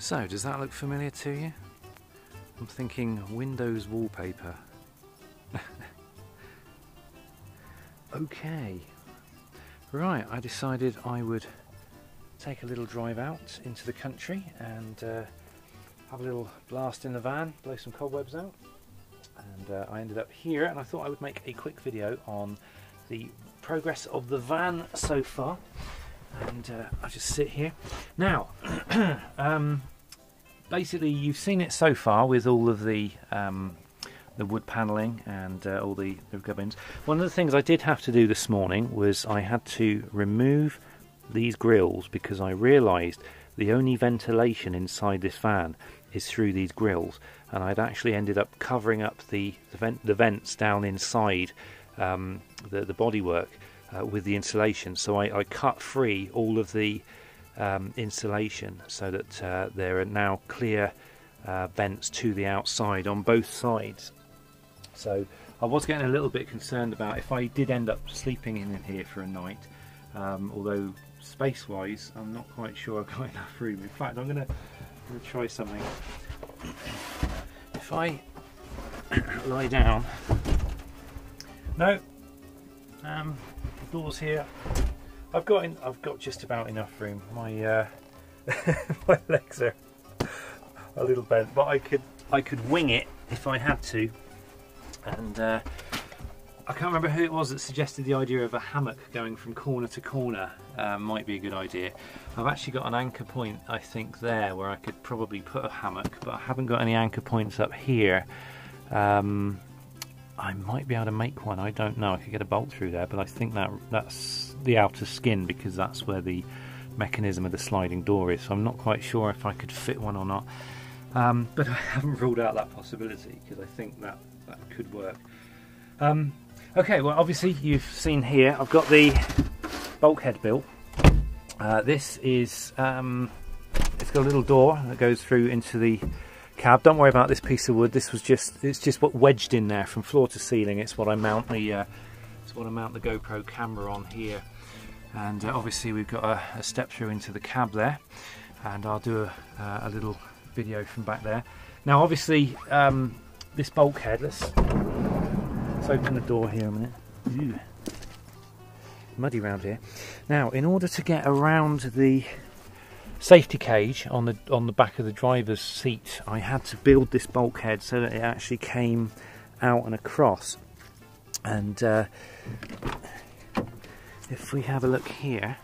So, does that look familiar to you? I'm thinking Windows wallpaper. Okay. Right, I decided I would take a little drive out into the country and have a little blast in the van, blow some cobwebs out. And I ended up here, and I thought I would make a quick video on the progress of the van so far. And I'll just sit here. Now, basically you've seen it so far with all of the wood panelling and all the gubbins. One of the things I did have to do this morning was I had to remove these grills because I realised the only ventilation inside this van is through these grills, and I'd actually ended up covering up the vents down inside the bodywork with the insulation. So I cut free all of the insulation so that there are now clear vents to the outside on both sides. So I was getting a little bit concerned about if I did end up sleeping in here for a night, although space-wise I'm not quite sure I've got enough room. In fact, I'm going to try something. If I lie down, no, the door's here. I've got just about enough room. My my legs are a little bent, but I could wing it if I had to. And I can't remember who it was that suggested the idea of a hammock going from corner to corner. Might be a good idea. I've actually got an anchor point, I think, there where I could probably put a hammock, but I haven't got any anchor points up here. I might be able to make one, I don't know. I could get a bolt through there, but I think that's the outer skin, because that's where the mechanism of the sliding door is. So I'm not quite sure if I could fit one or not. But I haven't ruled out that possibility, because I think that could work. Okay, well, obviously you've seen here I've got the bulkhead built. This is it's got a little door that goes through into the cab. Don't worry about this piece of wood. This was it's just what wedged in there from floor to ceiling. It's what I mount the GoPro camera on here. And obviously we've got a step through into the cab there, and I'll do a little video from back there. Now, obviously, this bulkhead, let's open the door here a minute. Ew. Muddy round here. Now, in order to get around the safety cage on the back of the driver's seat, I had to build this bulkhead so that it actually came out and across. And if we have a look here,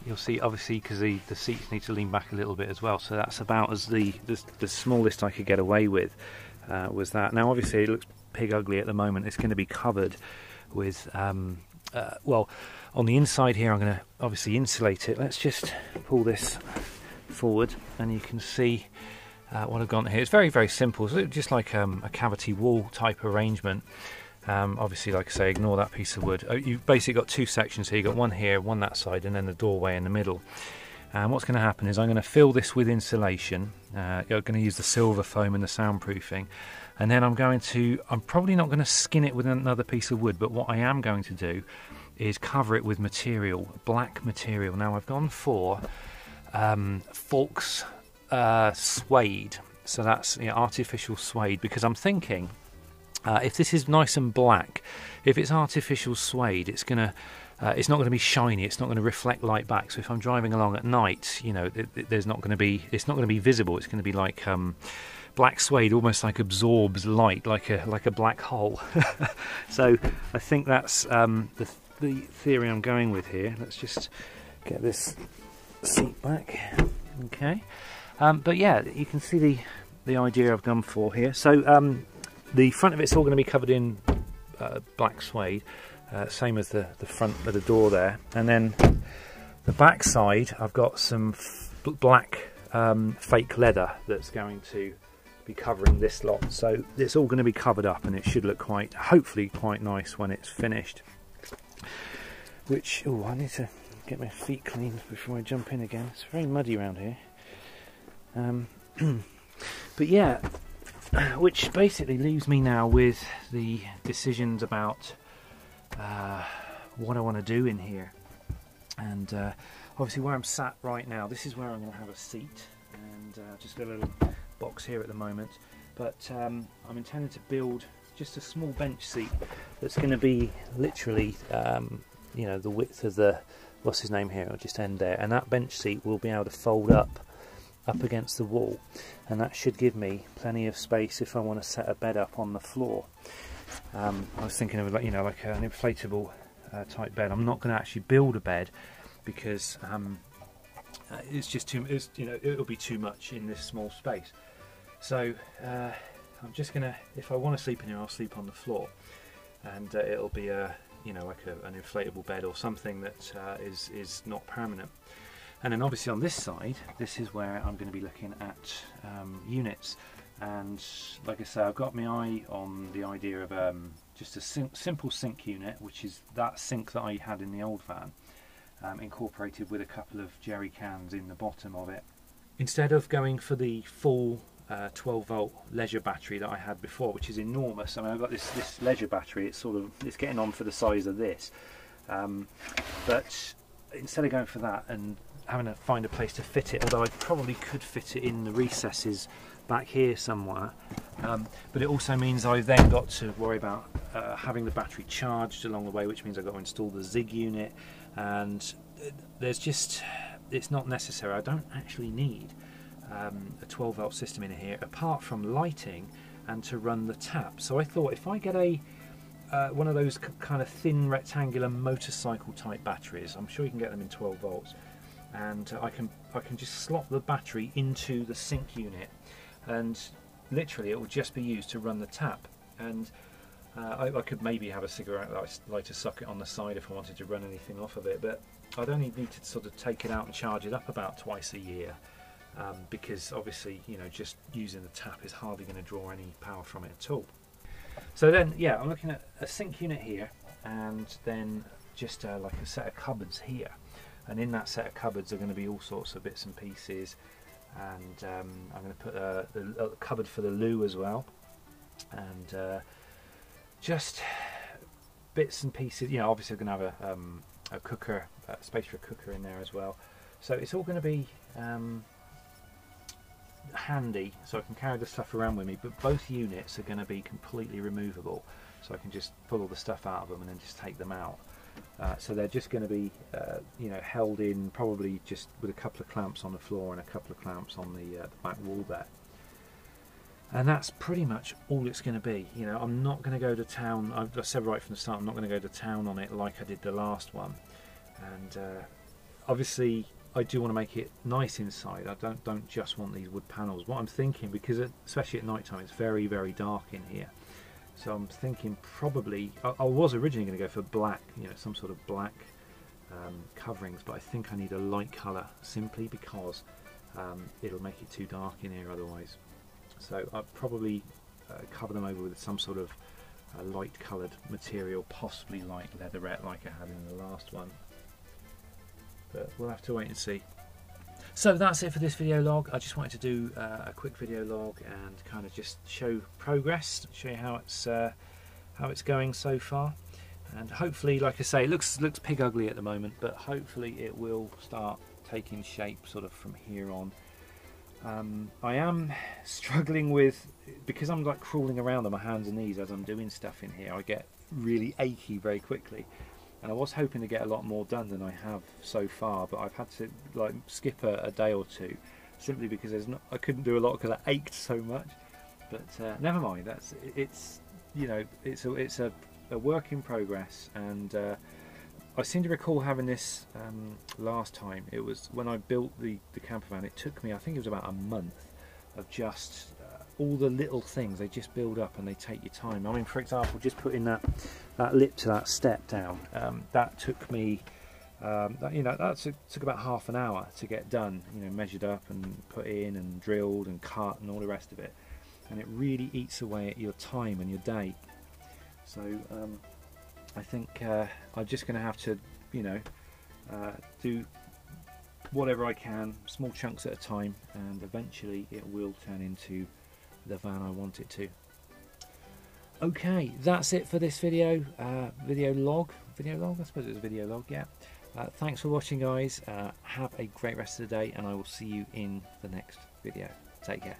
you'll see, obviously, because the seats need to lean back a little bit as well, so that's about as the smallest I could get away with, was that. Now, obviously, it looks pig ugly at the moment. It's going to be covered with, well, on the inside here, I'm going to obviously insulate it. Let's just pull this forward, and you can see what I've got here. It's very, very simple. So just like a cavity wall type arrangement. Obviously, like I say, ignore that piece of wood. You've basically got two sections here. You've got one here, one that side, and then the doorway in the middle. And what's going to happen is I'm going to fill this with insulation. You're going to use the silver foam and the soundproofing. And then I'm probably not going to skin it with another piece of wood, but what I am going to do is cover it with material, black material. Now, I've gone for Falk's suede. So that's artificial suede, because I'm thinking, if this is nice and black, if it's artificial suede, it's not going to be shiny. It's not going to reflect light back. So if I'm driving along at night, it's not going to be visible. It's going to be like black suede, almost like absorbs light, like a black hole. So I think that's the theory I'm going with here. Let's just get this seat back. Okay, but yeah, you can see the idea I've gone for here. So the front of it's all going to be covered in black suede, same as the front of the door there, and then the back side I've got some black fake leather that's going to be covering this lot. So it's all going to be covered up, and it should look hopefully quite nice when it's finished. Which, oh, I need to get my feet cleaned before I jump in again. It's very muddy around here. But yeah, which basically leaves me now with the decisions about what I want to do in here. And obviously where I'm sat right now, this is where I'm going to have a seat. and just got a little box here at the moment, but I'm intending to build just a small bench seat that's going to be literally you know, the width of the, what's his name here, it'll just end there, and that bench seat will be able to fold up against the wall, and that should give me plenty of space if I want to set a bed up on the floor. I was thinking of, you know, like an inflatable type bed. I'm not going to actually build a bed because it's just too, you know, it'll be too much in this small space. So I'm just gonna, if I want to sleep in here, I'll sleep on the floor, and it'll be a, you know, like an inflatable bed or something that is not permanent. And then obviously on this side, this is where I'm going to be looking at units. And like I say, I've got my eye on the idea of just a simple sink unit, which is that sink that I had in the old van, incorporated with a couple of jerry cans in the bottom of it. Instead of going for the full 12 volt leisure battery that I had before, which is enormous. I mean, I've got this leisure battery, it's getting on for the size of this, but instead of going for that and having to find a place to fit it, although I probably could fit it in the recesses back here somewhere, but it also means I've then got to worry about having the battery charged along the way, which means I've got to install the Zig unit, and there's just, it's not necessary. I don't actually need a 12 volt system in here apart from lighting and to run the tap. So I thought if I get a one of those kind of thin rectangular motorcycle type batteries, I'm sure you can get them in 12 volts, and I can just slot the battery into the sink unit, and literally it will just be used to run the tap. And I could maybe have a cigarette lighter socket on the side if I wanted to run anything off of it, but I'd only need to sort of take it out and charge it up about twice a year, because obviously, you know, just using the tap is hardly going to draw any power from it at all. So then, yeah, I'm looking at a sink unit here, and then just like a set of cupboards here, and in that set of cupboards are going to be all sorts of bits and pieces, and I'm going to put a cupboard for the loo as well, and just bits and pieces. You know, obviously I'm going to have a cooker, space for a cooker in there as well, so it's all going to be handy, so I can carry the stuff around with me, but both units are going to be completely removable, so I can just pull all the stuff out of them and then just take them out. So they're just going to be you know, held in probably just with a couple of clamps on the floor and a couple of clamps on the back wall there, and that's pretty much all it's going to be. You know, I'm not going to go to town. I said right from the start, I'm not going to go to town on it like I did the last one, and obviously I do want to make it nice inside. I don't just want these wood panels. What I'm thinking, because especially at night time, it's very, very dark in here, so I'm thinking probably, I was originally going to go for black, you know, some sort of black coverings, but I think I need a light colour simply because it'll make it too dark in here otherwise. So I'll probably cover them over with some sort of light coloured material, possibly like leatherette like I had in the last one. But we'll have to wait and see. So that's it for this video log. I just wanted to do a quick video log and kind of just show progress, show you how it's going so far, and hopefully, like I say, it looks pig ugly at the moment, but hopefully it will start taking shape sort of from here on. I am struggling with, because I'm like crawling around on my hands and knees as I'm doing stuff in here, I get really achy very quickly. And I was hoping to get a lot more done than I have so far, but I've had to like skip a day or two simply because I couldn't do a lot because I ached so much. But never mind. It's you know, it's a work in progress, and I seem to recall having this last time. It was when I built the camper van. It took me, I think it was about a month of just all the little things. They just build up and they take your time. I mean, for example, just putting that lip to that step down, that took me you know, that took about half an hour to get done, you know, measured up and put in and drilled and cut and all the rest of it, and it really eats away at your time and your day. So I think I'm just going to have to, you know, do whatever I can, small chunks at a time, and eventually it will turn into the van I want it to. Okay, that's it for this video. Video log, I suppose it was a video log, yeah. Thanks for watching, guys. Have a great rest of the day, and I will see you in the next video. Take care.